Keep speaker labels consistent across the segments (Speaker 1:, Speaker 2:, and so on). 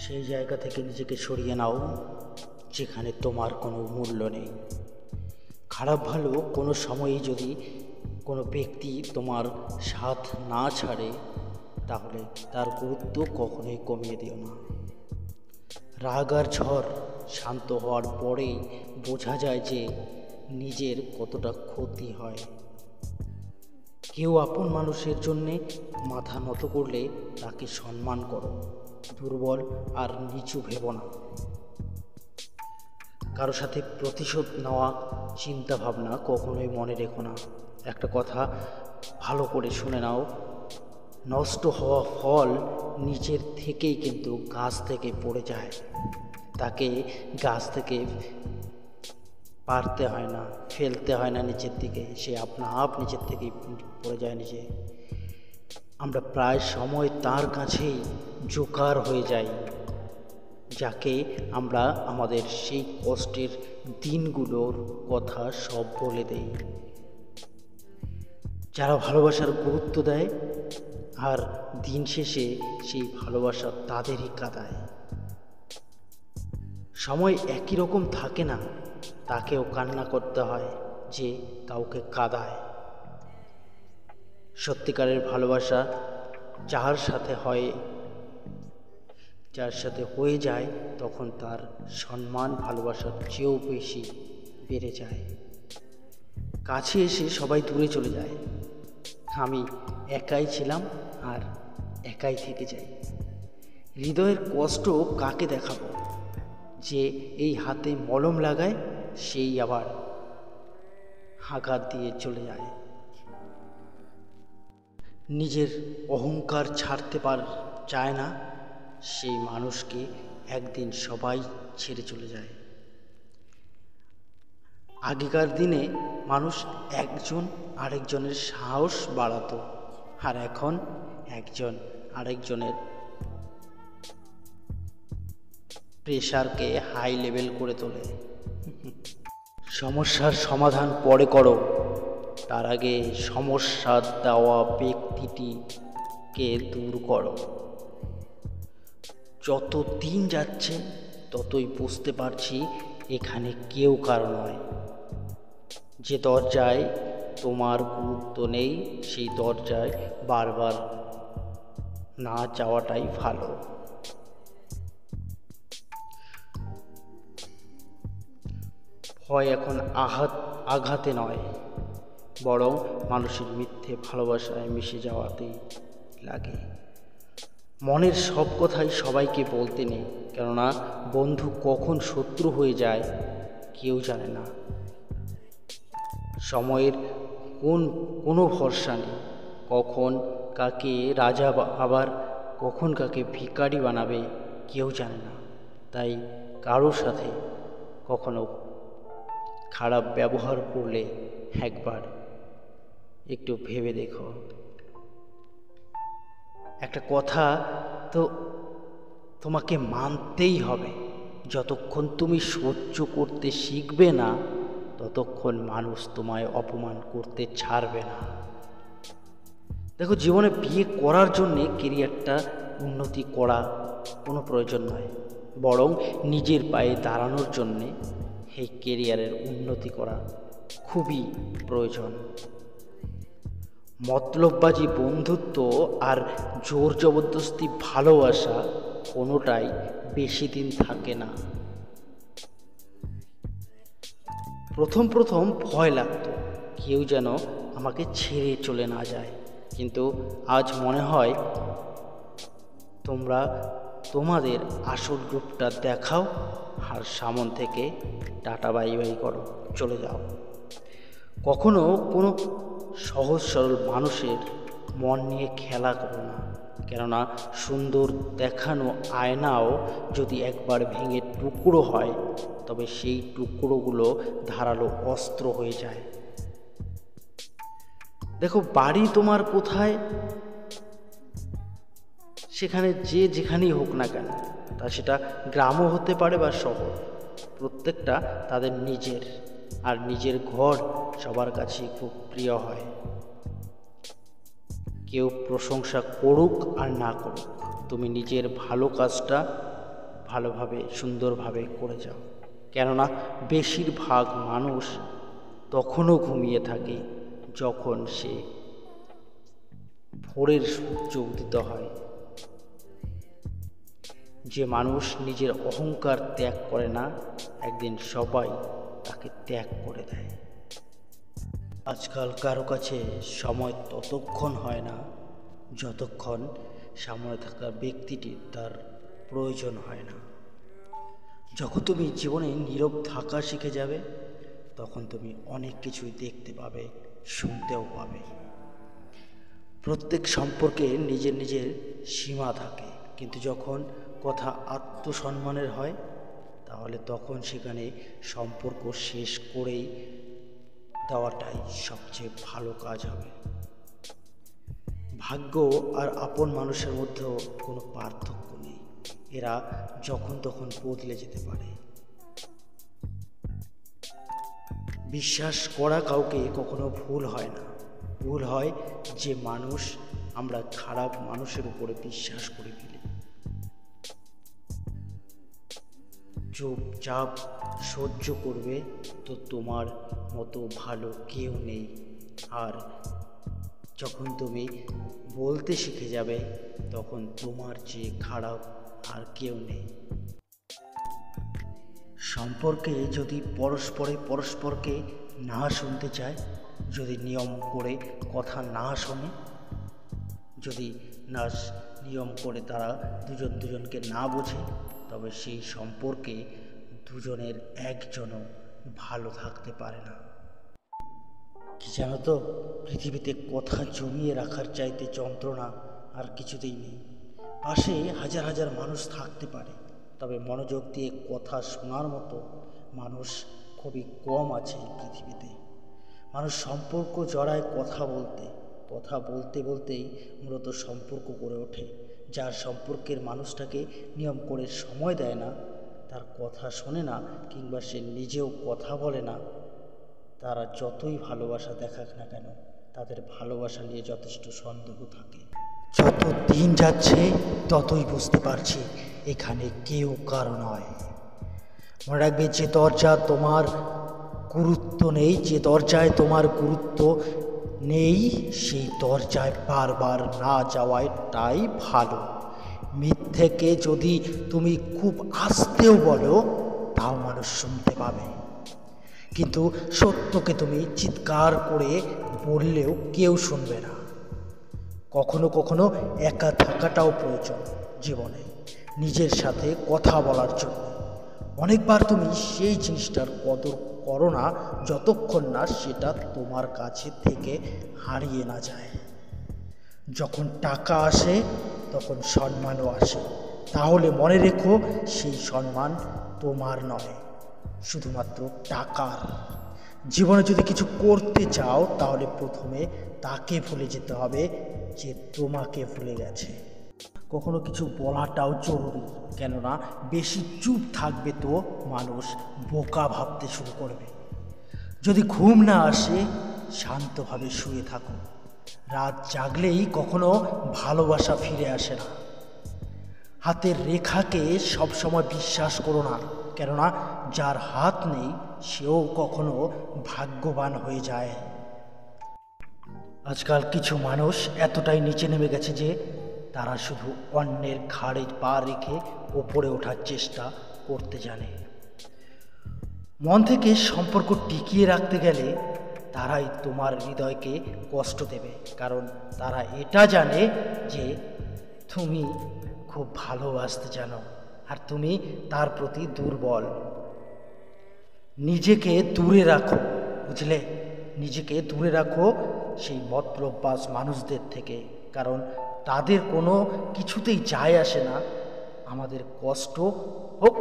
Speaker 1: সেই জায়গা থেকে নিজেকে সরিয়ে নাও যেখানে তোমার কোনো মূল্য নেই। খারাপ ভালো কোনো সময়ই যদি কোনো ব্যক্তি তোমার সাথ না ছাড়ে তাহলে তার গুরুত্ব কখনোই কমিয়ে দিও না। রাগ আর ঝড় শান্ত হওয়ার পরেই বোঝা যায় যে নিজের কতটা ক্ষতি হয়। কেউ আপন মানুষের জন্যে মাথা নত করলে তাকে সম্মান করো, দুর্বল আর নিচু ভেবো না। কারো সাথে প্রতিশোধ নেওয়া চিন্তা ভাবনা কখনোই মনে রেখো না। একটা কথা ভালো করে শুনে নাও, নষ্ট হওয়া ফল নিচের থেকেই কিন্তু গাছ থেকে পড়ে যায়, তাকে গাছ থেকে পারতে হয় না, ফেলতে হয় না নিচের দিকে, সে আপনা আপ নিচের থেকেই পড়ে যায় নিচে। আমরা প্রায় সময় তার কাছেই জোকার হয়ে যাই যাকে আমরা আমাদের সেই কষ্টের দিনগুলোর কথা সব বলে দেই। যারা ভালোবাসার গুরুত্ব দেয় আর দিন শেষে সেই ভালোবাসা তাদেরই কাঁদায়। সময় একই রকম থাকে না, তাকেও কান্না করতে হয় যে কাউকে কাঁদায়। সত্যিকারের ভালোবাসা যার সাথে হয়ে যায় তখন তার সম্মান ভালোবাসার চেয়েও বেশি বেড়ে যায়। কাছে এসে সবাই দূরে চলে যায়, আমি একাই ছিলাম আর একাই থেকে যাই। হৃদয়ের কষ্ট কাকে দেখাবো? যে এই হাতে মলম লাগায় সেই আবার আঘাত দিয়ে চলে যায়। নিজের অহংকার ছাড়তে চায় না সেই মানুষকে একদিন সবাই ছেড়ে চলে যায়। আগেকার দিনে মানুষ একজন আরেকজনের সাহস বাড়াতো, আর এখন একজন আরেকজনের প্রেশারকে হাই লেভেল করে তোলে। সমস্যার সমাধান পরে করো, তার আগে সমস্যা দেওয়া ব্যক্তিটিকে দূর করো। যত দিন যাচ্ছে ততই বুঝতে পারছি এখানে কেউ কারো নয়। যে দরজায় তোমার গুরুত্ব নেই সেই দরজায় বারবার না যাওয়াটাই ভালো। ভয় এখন আঘাতে নয়, বরং মানুষের মিথ্যে ভালোবাসায় মিশে যাওয়াতেই লাগে। মনের সব কথাই সবাইকে বলতে নেই, কেননা বন্ধু কখন শত্রু হয়ে যায় কেউ জানে না। সময়ের কোনো ভরসা নেই, কখন কাকে রাজা আবার কখন কাকে ভিখারি বানাবে কেউ জানে না। তাই কারোর সাথে কখনো খারাপ ব্যবহার করলে একবার একটু ভেবে দেখো। একটা কথা তো তোমাকে মানতেই হবে, যতক্ষণ তুমি সহ্য করতে শিখবে না ততক্ষণ মানুষ তোমায় অপমান করতে ছাড়বে না। দেখো, জীবনে বিয়ে করার জন্যে কেরিয়ারটা উন্নতি করা কোনো প্রয়োজন নয়, বরং নিজের পায়ে দাঁড়ানোর জন্যে এই কেরিয়ারের উন্নতি করা খুবই প্রয়োজন। মতলববাজি বন্ধুত্ব আর জোর জবরদস্তি ভালোবাসা কোনোটাই বেশি দিন থাকে না। প্রথম ভয় লাগতো কেউ যেন আমাকে ছেড়ে চলে না যায়, কিন্তু আজ মনে হয় তোমরা তোমাদের আসল রূপটা দেখাও আর সামন থেকে টাটা বাই বাই করো, চলে যাও। কখনো কোনো সহজ সরল মানুষের মন নিয়ে খেলা করো না, কেননা সুন্দর দেখানো আয়নাও যদি একবার ভেঙে টুকরো হয় তবে সেই টুকরোগুলো ধারালো অস্ত্র হয়ে যায়। দেখো, বাড়ি তোমার কোথায় সেখানে যে যেখানেই হোক না কেন, তা সেটা গ্রামও হতে পারে বা শহর, প্রত্যেকটা তাদের নিজের, আর নিজের ঘর সবার কাছে খুব প্রিয় হয়। কেউ প্রশংসা করুক আর না করুক, তুমি নিজের ভালো কাজটা ভালোভাবে সুন্দরভাবে করে যাও, কেননা বেশিরভাগ মানুষ তখনও ঘুমিয়ে থাকে যখন সে ভোরের সূর্য উদিত হয়। যে মানুষ নিজের অহংকার ত্যাগ করে না, একদিন সবাই তাকে ত্যাগ করে দেয়। আজকাল কারো কাছে সময় ততক্ষণ হয় না যতক্ষণ সামনে থাকা ব্যক্তিটির তার প্রয়োজন হয় না। যখন তুমি জীবনে নীরব থাকা শিখে যাবে, তখন তুমি অনেক কিছুই দেখতে পাবে, শুনতেও পাবে। প্রত্যেক সম্পর্কে নিজের নিজের সীমা থাকে, কিন্তু যখন কথা আত্মসম্মানের হয়, তাহলে তখন সেখানে সম্পর্ক শেষ করেই দেওয়াটাই সবচেয়ে ভালো কাজ হবে। ভাগ্য আর আপন মানুষের মধ্যেও কোনো পার্থক্য নেই, এরা যখন তখন বদলে যেতে পারে। বিশ্বাস করা কাউকে কখনো ভুল হয় না, ভুল হয় যে মানুষ আমরা খারাপ মানুষের উপরে বিশ্বাস করে ফেলি। চুপচাপ সহ্য করবে তো তোমার মতো ভালো কেউ নেই। আর যখন তুমি বলতে শিখে যাবে, তখন তোমার চেয়ে খারাপ আর কেউ নেই। সম্পর্কে যদি পরস্পরকে না শুনতে চায়, যদি নিয়ম করে কথা না শোনে, যদি নিয়ম করে তারা দুজনকে না বোঝে, তবে সেই সম্পর্কে দুজনের একজনও ভালো থাকতে পারে না। কি জানো তো, পৃথিবীতে কথা জমিয়ে রাখার চাইতে যন্ত্রণা আর কিছুতেই নেই। পাশে হাজার হাজার মানুষ থাকতে পারে, তবে মনোযোগ দিয়ে কথা শোনার মতো মানুষ খুবই কম আছে এই পৃথিবীতে। মানুষ সম্পর্ক জড়ায় কথা বলতেই মূলত সম্পর্ক গড়ে ওঠে। যার সম্পর্কের মানুষটাকে নিয়ম করে সময় দেয় না, তার কথা শোনে না, কিংবা সে নিজেও কথা বলে না, তারা যতই ভালোবাসা দেখাক না কেন, তাদের ভালোবাসা নিয়ে যথেষ্ট সন্দেহ থাকে। যত দিন যাচ্ছে ততই বুঝতে পারছি এখানে কেউ কারো নয়। মনে রাখবে, যে দরজায় তোমার গুরুত্ব নেই, সেই দরজায় বারবার না যাওয়াটাই ভালো। মিথ্যেকে যদি তুমি খুব আস্তেও বলো, তাও মানুষ শুনতে পাবে, কিন্তু সত্যকে তুমি চিৎকার করে বললেও কেউ শুনবে না। কখনো কখনো একা থাকাটাও প্রয়োজন জীবনে, নিজের সাথে কথা বলার জন্য। অনেকবার তুমি সেই জিনিসটার কদর করো না যতক্ষণ না সেটা তোমার কাছে থেকে হারিয়ে না যায়। যখন টাকা আসে তখন সম্মানও আসে, তাহলে মনে রেখো, সেই সম্মান তোমার নয়, শুধুমাত্র টাকার। জীবনে যদি কিছু করতে চাও, তাহলে প্রথমে তাকে ভুলে যেতে হবে যে তোমাকে ভুলে গেছে। কখনো কিছু বলাটাও জরুরি, কেননা বেশি চুপ থাকবে তো মানুষ বোকা ভাবতে শুরু করবে। যদি ঘুম না আসে, শান্তভাবে শুয়ে থাকো। রাত জাগলেই কখনো ভালোবাসা ফিরে আসে না। হাতের রেখাকে সবসময় বিশ্বাস করো না, কেননা যার হাত নেই সেও কখনো ভাগ্যবান হয়ে যায়। আজকাল কিছু মানুষ এতটাই নিচে নেমে গেছে যে তারা শুধু অন্যের ঘাড়ে পা রেখে ওপরে ওঠার চেষ্টা করতে জানে। মন থেকে সম্পর্ক টিকিয়ে রাখতে গেলে তারাই তোমার হৃদয়কে কষ্ট দেবে, কারণ তারা এটা জানে যে তুমি খুব ভালোবাসতে জানো আর তুমি তার প্রতি দুর্বল। নিজেকে দূরে রাখো, বুঝলে? নিজেকে দূরে রাখো সেই মতলববাজ মানুষদের থেকে, কারণ তাদের কোনো কিছুতেই যায় আসে না আমাদের কষ্ট হোক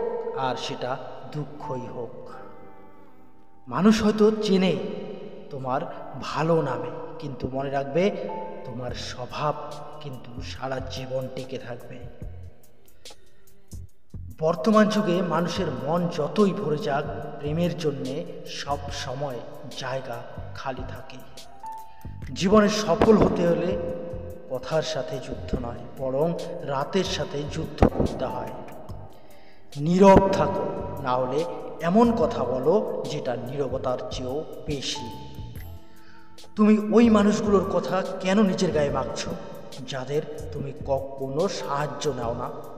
Speaker 1: আর সেটা দুঃখই হোক। মানুষ হয়তো চেনে তোমার ভালো নামে, কিন্তু মনে রাখবে, তোমার স্বভাব কিন্তু সারা জীবন টিকে থাকবে। বর্তমান যুগে মানুষের মন যতই ভরে যাক, প্রেমের জন্যে সব সময় জায়গা খালি থাকে। জীবনে সফল হতে হলে কথার সাথে যুদ্ধ নয়, বরং রাতের সাথে যুদ্ধ করতে হয়। নীরব থাকো, না হলে এমন কথা বলো যেটা নীরবতার চেয়েও বেশি। তুমি ওই মানুষগুলোর কথা কেন নিজের গায়ে মাখছো যাদের তুমি কখনো সাহায্য নাও না?